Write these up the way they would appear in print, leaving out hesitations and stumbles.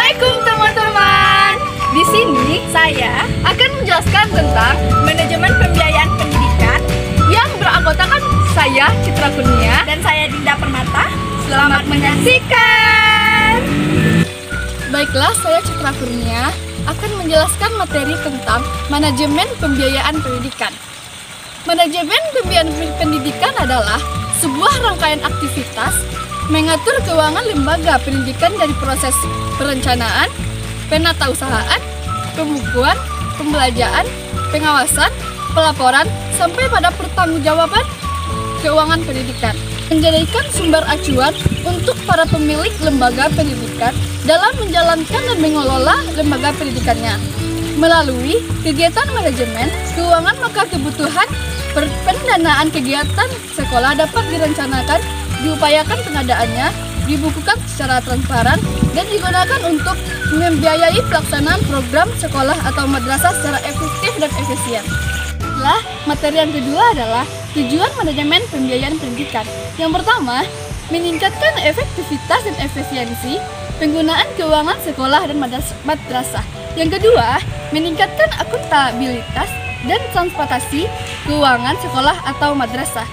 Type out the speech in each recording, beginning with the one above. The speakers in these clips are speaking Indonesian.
Assalamualaikum teman-teman. Di sini saya akan menjelaskan tentang manajemen pembiayaan pendidikan yang beranggotakan saya Citra Kurnia dan saya Dinda Permata. Selamat menyaksikan. Baiklah, saya Citra Kurnia akan menjelaskan materi tentang manajemen pembiayaan pendidikan. Manajemen pembiayaan pendidikan adalah sebuah rangkaian aktivitas mengatur keuangan lembaga pendidikan dari proses perencanaan, penatausahaan, pembukuan, pembelajaran, pengawasan, pelaporan, sampai pada pertanggungjawaban keuangan pendidikan. Menjadikan sumber acuan untuk para pemilik lembaga pendidikan dalam menjalankan dan mengelola lembaga pendidikannya. Melalui kegiatan manajemen keuangan, maka kebutuhan pendanaan kegiatan sekolah dapat direncanakan, diupayakan pengadaannya, dibukukan secara transparan, dan digunakan untuk membiayai pelaksanaan program sekolah atau madrasah secara efektif dan efisien. Materi yang kedua adalah tujuan manajemen pembiayaan pendidikan. Yang pertama, meningkatkan efektivitas dan efisiensi penggunaan keuangan sekolah dan madrasah. Yang kedua, meningkatkan akuntabilitas dan transportasi keuangan sekolah atau madrasah.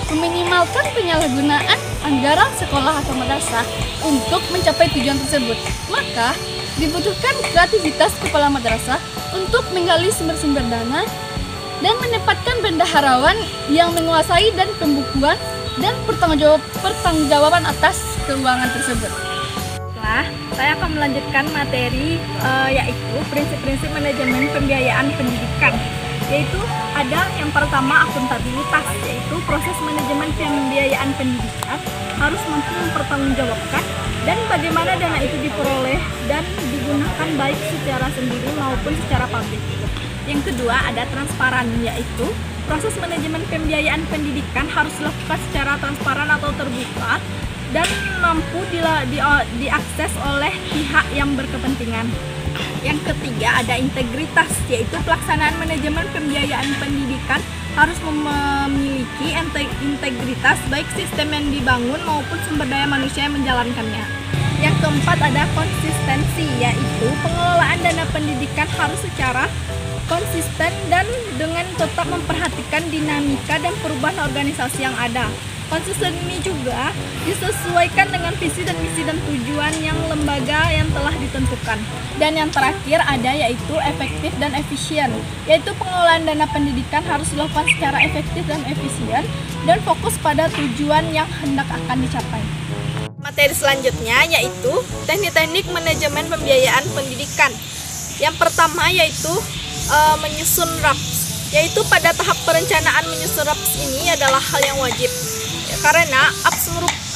Meminimalkan penyalahgunaan anggaran sekolah atau madrasah untuk mencapai tujuan tersebut. Maka, dibutuhkan kreativitas kepala madrasah untuk menggali sumber-sumber dana dan menempatkan bendaharawan yang menguasai dan pembukuan dan pertanggungjawaban atas keuangan tersebut. Saya akan melanjutkan materi yaitu prinsip-prinsip manajemen pembiayaan pendidikan. Yaitu ada yang pertama akuntabilitas, yaitu proses manajemen pembiayaan pendidikan harus mampu mempertanggungjawabkan dan bagaimana dana itu diperoleh dan digunakan baik secara sendiri maupun secara publik. Yang kedua ada transparan, yaitu proses manajemen pembiayaan pendidikan harus dilakukan secara transparan atau terbuka dan mampu diakses oleh pihak yang berkepentingan. Yang ketiga ada integritas, yaitu pelaksanaan manajemen pembiayaan pendidikan harus memiliki integritas baik sistem yang dibangun maupun sumber daya manusia yang menjalankannya. Yang keempat ada konsistensi, yaitu pengelolaan dana pendidikan harus secara konsisten dan dengan tetap memperhatikan dinamika dan perubahan organisasi yang ada. Konsisten ini juga disesuaikan dengan visi dan misi dan tujuan yang lembaga yang telah ditentukan. Dan yang terakhir ada yaitu efektif dan efisien, yaitu pengelolaan dana pendidikan harus dilakukan secara efektif dan efisien dan fokus pada tujuan yang hendak akan dicapai. Materi selanjutnya yaitu teknik-teknik manajemen pembiayaan pendidikan. Yang pertama yaitu menyusun RAPS, yaitu pada tahap perencanaan menyusun RAPS ini adalah hal yang wajib. Karena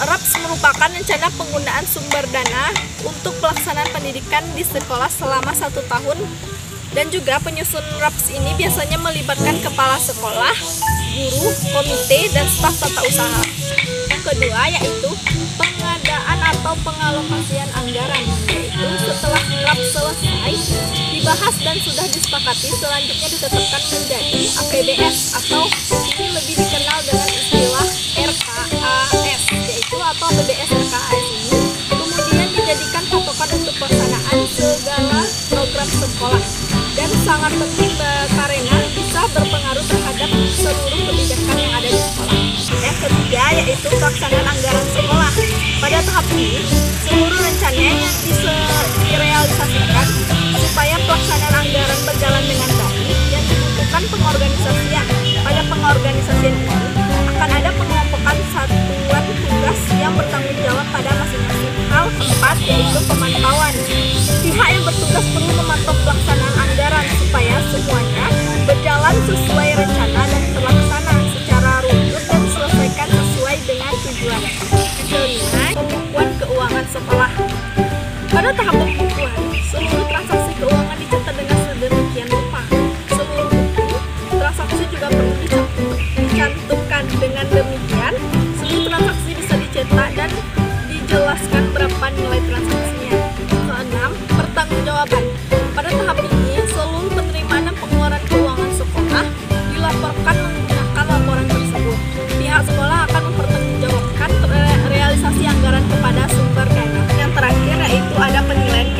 RAPS merupakan rencana penggunaan sumber dana untuk pelaksanaan pendidikan di sekolah selama 1 tahun, dan juga penyusun RAPS ini biasanya melibatkan kepala sekolah, guru, komite, dan staf tata usaha. Yang kedua yaitu pengadaan atau pengalokasian anggaran, yaitu setelah RAPS selesai dibahas dan sudah disepakati, selanjutnya ditetapkan menjadi APBS atau ini lebih dikenal dengan istilah RKAS, yaitu atau APBS RKAS ini kemudian dijadikan patokan untuk pelaksanaan segala program sekolah dan sangat penting karena bisa berpengaruh terhadap seluruh kebijakan yang ada di sekolah. Yang ketiga yaitu pelaksanaan anggaran sekolah. Pada tahap ini seluruh rencananya direalisasikan supaya pelaksanaan anggaran berjalan dengan baik yang dibutuhkan pengorganisasian. Pada pengorganisasian ini akan ada pengelompokan satuan tugas yang bertanggung jawab pada masing-masing hal. Keempat yaitu pemantauan. Pihak yang bertugas perlu memantau pelaksanaan anggaran supaya semuanya berjalan sesuai rencana dan terlaksana secara runut dan diselesaikan sesuai dengan tujuan. Kelima, pembukuan keuangan sekolah. Pada tahap pembukuan, seluruh transaksi keuangan dicatat dengan sedemikian rupa. Seluruh buku transaksi juga perlu dicantumkan. Dengan demikian, seluruh transaksi bisa dicetak dan dijelaskan berapa nilai transaksinya. Keenam, pertanggungjawaban. Pada tahap ini, seluruh penerimaan dan pengeluaran keuangan sekolah dilaporkan menggunakan laporan tersebut. Pihak sekolah akan mempertanggungjawabkan realisasi anggaran kepada sumber dana. Yang terakhir yaitu ada penilaian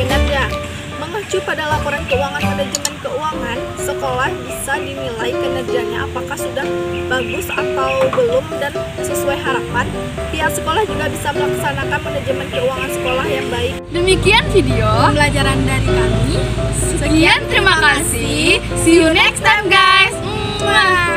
pada laporan keuangan manajemen keuangan, sekolah bisa dinilai kinerjanya apakah sudah bagus atau belum dan sesuai harapan. Pihak sekolah juga bisa melaksanakan manajemen keuangan sekolah yang baik. Demikian video Pembelajaran dari kami. Sekian, terima kasih. See you next time, guys. Mwah.